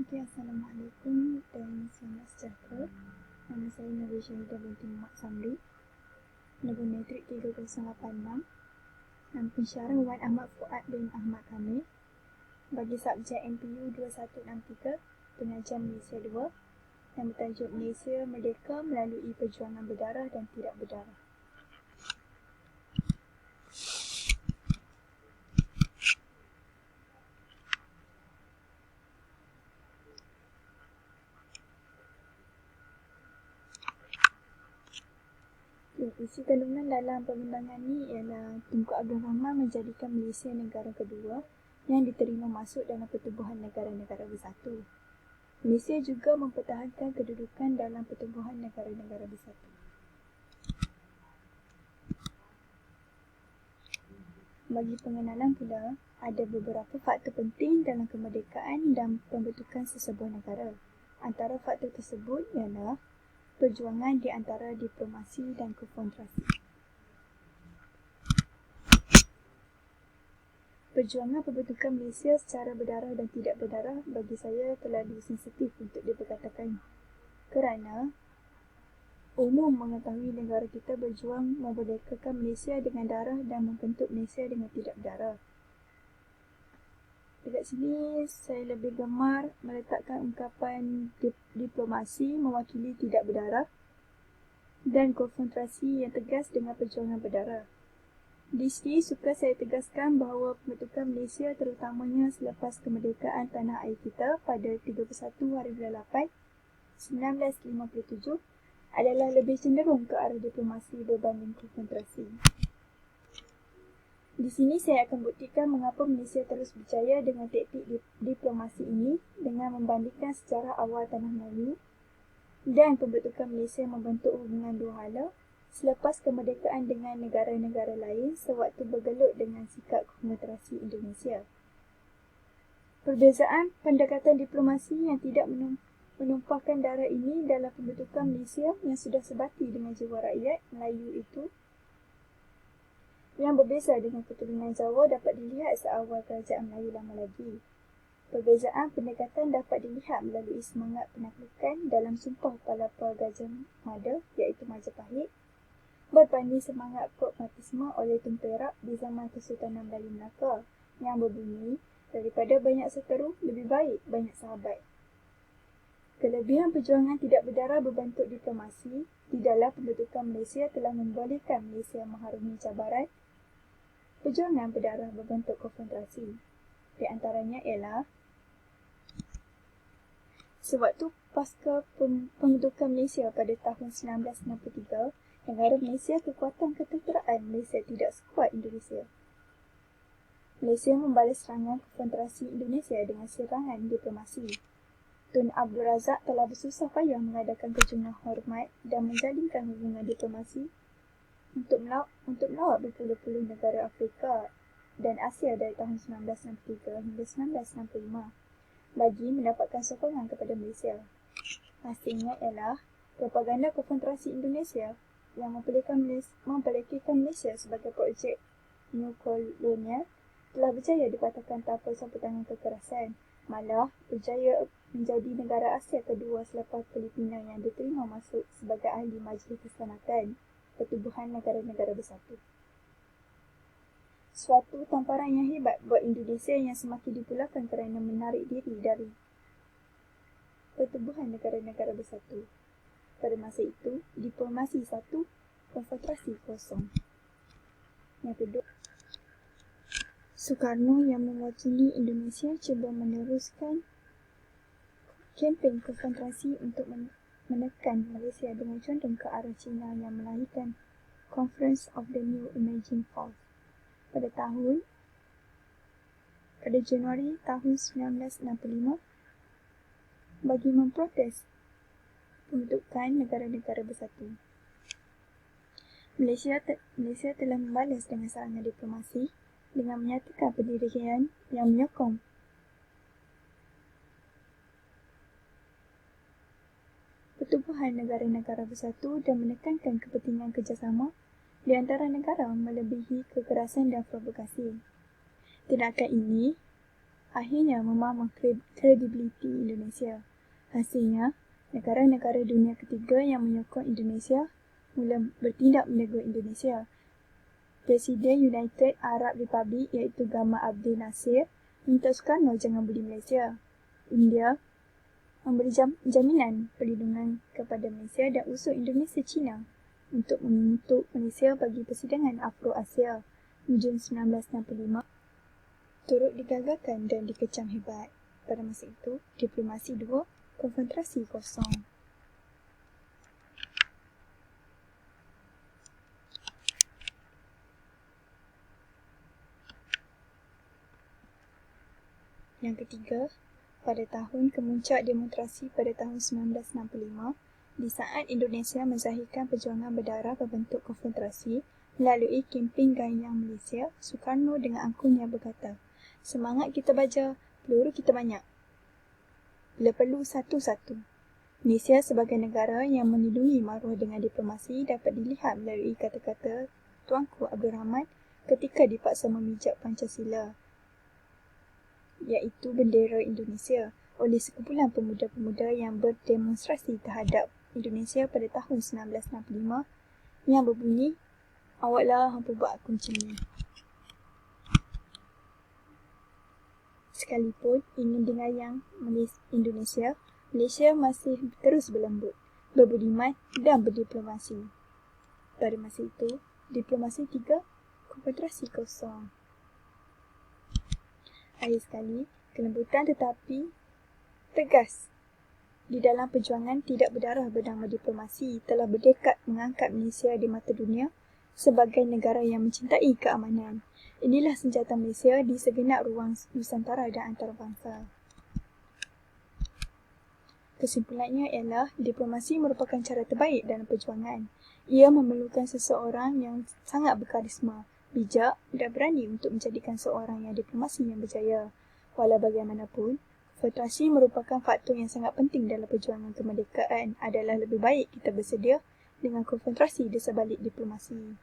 Okay, Assalamualaikum dan selamat sejahtera. Nama saya Nabi Syahidah binti Muhammad Samri, nombor metrik 3086, dan pensyarah Wan Ahmad Fuad bin Ahmad Kamil, bagi subjek MPU 2163, pengajian Malaysia 2, yang bertajuk Malaysia Merdeka melalui perjuangan berdarah dan tidak berdarah. Isi kandungan dalam pembintangan ini ialah Tunku Abdul Rahman menjadikan Malaysia negara kedua yang diterima masuk dalam pertubuhan negara-negara bersatu. Malaysia juga mempertahankan kedudukan dalam pertubuhan negara-negara bersatu. Bagi pengenalan pula, ada beberapa faktor penting dalam kemerdekaan dan pembentukan sesebuah negara. Antara faktor tersebut ialah perjuangan di antara diplomasi dan konfrontasi. Perjuangan pembentukan Malaysia secara berdarah dan tidak berdarah bagi saya terlalu sensitif untuk diperkatakan, kerana umum mengetahui negara kita berjuang memerdekakan Malaysia dengan darah dan membentuk Malaysia dengan tidak berdarah. Dekat sini saya lebih gemar meletakkan ungkapan diplomasi mewakili tidak berdarah dan konfrontasi yang tegas dengan perjuangan berdarah. Di sini suka saya tegaskan bahawa pembentukan Malaysia terutamanya selepas kemerdekaan tanah air kita pada 31 hari bulan 8 1957 adalah lebih cenderung ke arah diplomasi berbanding konfrontasi. Di sini saya akan buktikan mengapa Malaysia terus berjaya dengan taktik diplomasi ini dengan membandingkan sejarah awal tanah Melayu dan pembentukan Malaysia membentuk hubungan dua hala selepas kemerdekaan dengan negara-negara lain sewaktu bergelut dengan sikap konfrontasi Indonesia. Perbezaan pendekatan diplomasi yang tidak menumpahkan darah ini dalam pembentukan Malaysia yang sudah sebati dengan jiwa rakyat Melayu itu yang berbeza dengan keturunan Jawa dapat dilihat seawal kerajaan Melayu lama lagi. Perbezaan pendekatan dapat dilihat melalui semangat penaklukan dalam Sumpah Palapa Gajah Mada iaitu Majapahit berbanding semangat pragmatisme oleh Tun Perak di zaman Kesultanan Melayu Melaka yang berbunyi daripada banyak seteru lebih baik banyak sahabat. Kelebihan perjuangan tidak berdarah berbentuk diplomasi di dalam pembentukan Malaysia telah membolehkan Malaysia mengharungi cabaran perjuangan berdarah berbentuk konfrontasi. Di antaranya ialah sewaktu pasca pembentukan Malaysia pada tahun 1963, negara Malaysia kekuatan ketenteraan Malaysia tidak sekuat Indonesia. Malaysia membalas serangan konfrontasi Indonesia dengan serangan diplomasi. Tun Abdul Razak telah bersusah payah mengadakan kunjungan hormat dan menjalinkan hubungan diplomasi untuk melawat berpuluh-puluh negara Afrika dan Asia dari tahun 1963 hingga 1965 bagi mendapatkan sokongan kepada Malaysia. Hasilnya ialah propaganda konfrontasi Indonesia yang memperlekehkan Malaysia sebagai projek neokolonial telah berjaya dipatahkan tanpa campur tangan kekerasan, malah berjaya menjadi negara Asia kedua selepas Filipina yang diterima masuk sebagai ahli Majlis Keselamatan Pertubuhan Negara-Negara Bersatu. Suatu tamparan yang hebat buat Indonesia yang semakin dipulahkan kerana menarik diri dari Pertubuhan Negara-Negara Bersatu. Pada masa itu, diplomasi 1, konfrontasi 0. Yang kedua, Soekarno yang mewakili Indonesia cuba meneruskan kempen konfrontasi untuk menekan Malaysia dengan condong ke arah China yang melahirkan Conference of the New Emerging Force pada Januari tahun 1965 bagi memprotes pembentukan negara-negara bersatu. Malaysia telah membalas dengan serangan diplomasi dengan menyatakan pendirian yang menyokong Pertubuhan Negara-Negara Bersatu dan menekankan kepentingan kerjasama di antara negara melebihi kekerasan dan provokasi. Tindakan ini akhirnya memamah kredibiliti Indonesia. Hasilnya, negara-negara dunia ketiga yang menyokong Indonesia mula bertindak menegur Indonesia. Presiden United Arab Republic iaitu Gamal Abdel Nasir minta Sukarno jangan beli Malaysia. India memberi jaminan perlindungan kepada Malaysia dan usul Indonesia China untuk membentuk Malaysia bagi persidangan Afro-Asia Jun 1965 turut digagalkan dan dikecam hebat. Pada masa itu, diplomasi 2, konfrontasi 0. Yang ketiga, pada tahun kemuncak demonstrasi pada tahun 1965, di saat Indonesia menzahirkan perjuangan berdarah berbentuk konfrontasi melalui kempen Ganyang Malaysia, Sukarno dengan angkunnya berkata, "Semangat kita baja, peluru kita banyak. Bila perlu satu-satu." Malaysia sebagai negara yang melindungi maruah dengan diplomasi dapat dilihat melalui kata-kata Tuanku Abdul Rahman ketika dipaksa memijak Pancasila, iaitu bendera Indonesia, oleh sekumpulan pemuda-pemuda yang berdemonstrasi terhadap Indonesia pada tahun 1965 yang berbunyi, "Awaklah hampa buat aku macam ni." Sekalipun ingin dengayang Indonesia, Malaysia masih terus berlembut, berbudiman dan berdiplomasi. Pada masa itu, diplomasi 3, konfrontasi 0. Akhir sekali, kelembutan tetapi tegas di dalam perjuangan tidak berdarah bernama diplomasi telah berdekat mengangkat Malaysia di mata dunia sebagai negara yang mencintai keamanan. Inilah senjata Malaysia di segenap ruang Nusantara dan antarabangsa. Kesimpulannya ialah diplomasi merupakan cara terbaik dalam perjuangan. Ia memerlukan seseorang yang sangat berkarisma, bijak dan berani untuk menjadikan seorang yang diplomasi yang berjaya. Walau bagaimanapun, konfrontasi merupakan faktor yang sangat penting dalam perjuangan kemerdekaan. Adalah lebih baik kita bersedia dengan konfrontasi di sebalik diplomasi.